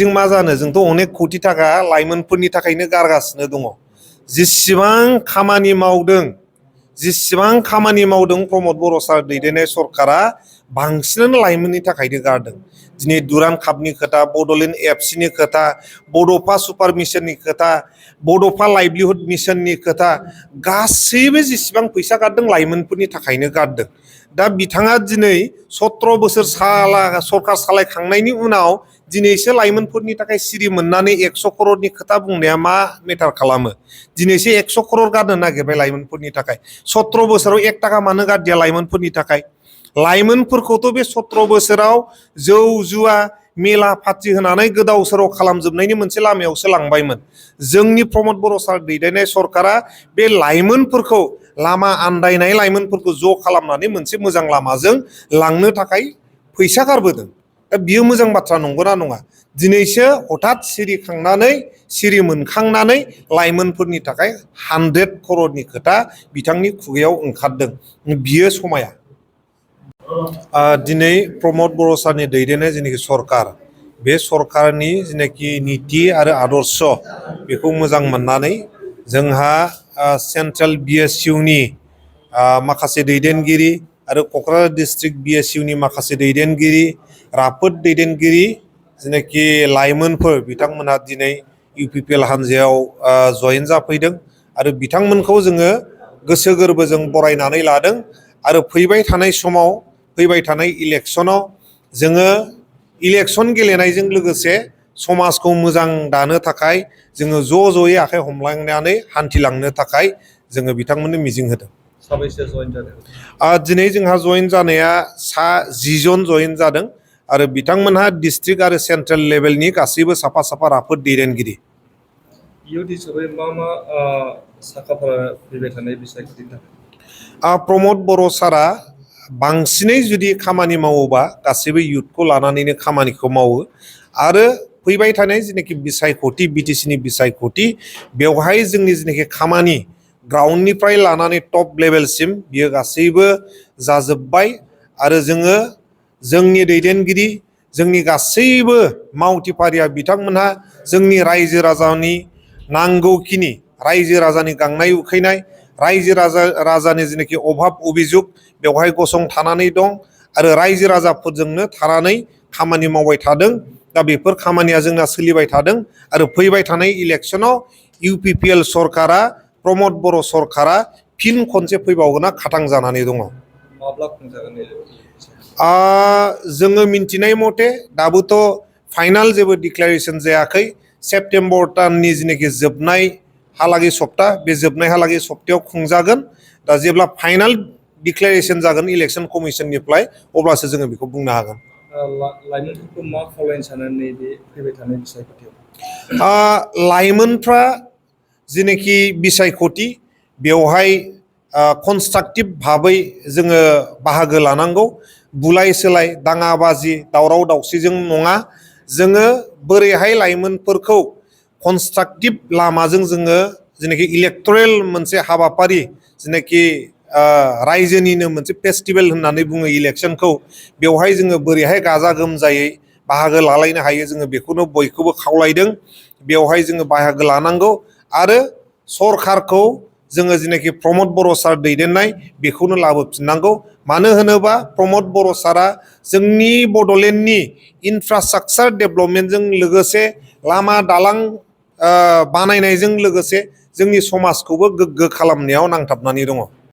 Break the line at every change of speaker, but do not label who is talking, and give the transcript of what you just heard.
जों मा जानो जोंथ' अनेक कोटि थाखा लाइमोनफोरनि थाखायनो गारगासिनो दङ जेसेबां खामानि मावदों प्रमद बर' सार दैदेननाय सरकारा बांसिनानो लाइमोननि थाखायनो गारदों दिनै दुरान कापनि खोथा बड'लेण्ड एफसिनि खोथा बड'फा सुपार मिशननि खोथा बड'फा लाइभलिहुड मिशननि खोथा गासैबो जेसेबां फैसा गारदों लाइमोनफोरनि थाखायनो गारदों दा बिथाङा दिनै 17 बोसोर सरकार सालायखांनायनि उनाव दिनैसो लाइमोनफोरनि थाखाय सिरि मोननानै 100 करोड़नि खोथा बुंनाया मा मेटार खालामो दिनैसो 100 करोड़ गारनो नागिरबाय लाइमोनफोरनि थाखाय 17 बोसोराव 1 टाका मानो गारदिया लाइमोनफोरनि थाखाय लाइमोनफोरखौथ' बे 17 बोसोराव जौ जुवा मेला पार्टी होनानै गोदाव सोराव खालामजोबनायनि मोनसे लामायावसो लांबायमोन जोंनि प्रमद बर' सार दैदेननाय सरकारा बे लाइमोनफोरखौ लामा आन्दायनाय लाइमोनफोरखौ ज' खालामनानै मोनसे मोजां लामाजों लांनो थाखाय फैसा गारबोदों दा बियो मोजां बाथ्रा नंगौना नङा दिनैसो हठात सिरि मोनखांनानै लाइमोनफोरनि थाखाय 100 करोड़नि खोथा बिथांनि खुगायाव ओंखारदों बियो समाया दिनै प्रमद बर' सारनि दैदेननाय जेनाखि सरकार बे सरकारनि जेनाखि नीति आरो आदर्श बेखौ मोजां मोननानै जोंहा सेन्ट्रेल BSUनि माखासे दैदेनगिरि आरो क'क्राझार डिस्ट्रिक्ट BSUनि माखासे दैदेनगिरि राफोद दैदेनगिरि जेनाखि लाइमोनफोर बिथांमोनहा दिनै UPPL हान्जायाव जयेन जाफैदों आरो बिथांमोनखौ जोङो गोसो गोरबोजों बरायनानै लादों आरो फैबाय थानाय समाव फैबाय थानाय इलेक्सनाव जोङो इलेक्सन गेलेनायजों लोगोसे समाजखौ मोजां दानो थाखाय जोङो ज'यै आखाइ हमलायनानै हान्थिलांनो थाखाय जोङो बिथांमोननो मिजिं होदों
साबैसे जयेन जादों
दिनै जोंहा जयेन जानाया 10 जन जयेन जादों आरो बिथांमोनहा डिस्ट्रिक्ट आरो सेन्ट्रेल लेभेलनि गासैबो साफा राफोद दैदेनगिरि
इयुथ हिसाबै मा साखाफोरा फैबाय थानाय बिसायख'थिनि थाखाय
प्रमद बर' सारा बांसिनै जुदि खामानि मावोबा गासैबो इयुथखौ लानानैनो खामानिखौ मावो आरो फैबाय थानाय जेनाखि बिसायख'थि BTCनि बिसायख'थि बेवहाय जोंनि जेनाखि खामानि ग्राउन्डनिफ्राय लानानै टप लेभेलसिम बियो गासैबो जाजोब्बाय आरो जोङो जोंनि दैदेनगिरि जोंनि गासैबो मावथिफारिया बिथांमोनहा जोंनि रायजो राजानि नांगौखिनि रायजो राजानि गांनाय उखैनाय रायजो राजानि जेनाखि अभाब अभिजुग बेवहाय गसंथानानै दं आरो रायजो राजाफोरजोंनो थानानै खामानि मावबाय थादों दा बेफोर खामानिया जोंना सोलिबाय थादों आरो फैबाय थानाय इलेक्सनाव UPPL सरकारा प्रमद बर' सरकारा फिन खनसे फैबावगोना खाथां जानानै दङ
माब्ला खुंजागोन
जोङो मिन्थिनाय मथे दाबोथ' फाइनाल जेबो डिक्लेरेसन जायाखै सेप्तेम्बर दाननि जेनाखि जोबनायहालागै सप्ता बे जोबनायहालागै सप्तायाव खुंजागोन दा जेब्ला फाइनाल डिक्लेरेसन जागोन इलेक्सन कमिसननिफ्राय अब्लासो जोङो बेखौ बुंनो हागोन
लाइमोनफोरखौ मा खावलायनो सानो नैबे फैबाय थानाय बिसायख'थियाव
लाइमोनफ्रा जेनाखि बिसायख'थि बेवहाय कनस्ट्राक्टिभ भाबै जोङो बाहागो लानांगौ बुलाय सोलाय दाङाबाजि दावराव दावसिजों नङा जोङो बोरैहाय लाइमोनफोरखौ कनस्ट्राक्टिभ लामाजों जोङो जेनाखि इलेक्टरेल मोनसे हाबाफारि जेनाखि रायजोनिनो मोनसे फेस्टिभेल होननानै बुङो इलेक्सनखौ बेवहाय जोङो बोरैहाय गाजा गोमजायै बाहागो लालायनो हायो जोङो बेखौनो बयखौबो खावलायदों बेवहाय जोङो बाहागो लानांगौ आरो सरकारखौ जोङो जेनाखि प्रमद बर' सार दैदेननाय बेखौनो लाबोफिननांगौ मानो होनोबा प्रमद बर' सारा जोंनि बड'लेण्डनि इनफ्रास्ट्राक्चार डेभेलपमेन्टजों लोगोसे लामा दालां बानायनायजों लोगोसे जोंनि समाजखौबो गोग्गो खालामनायाव नांथाबनानै दङ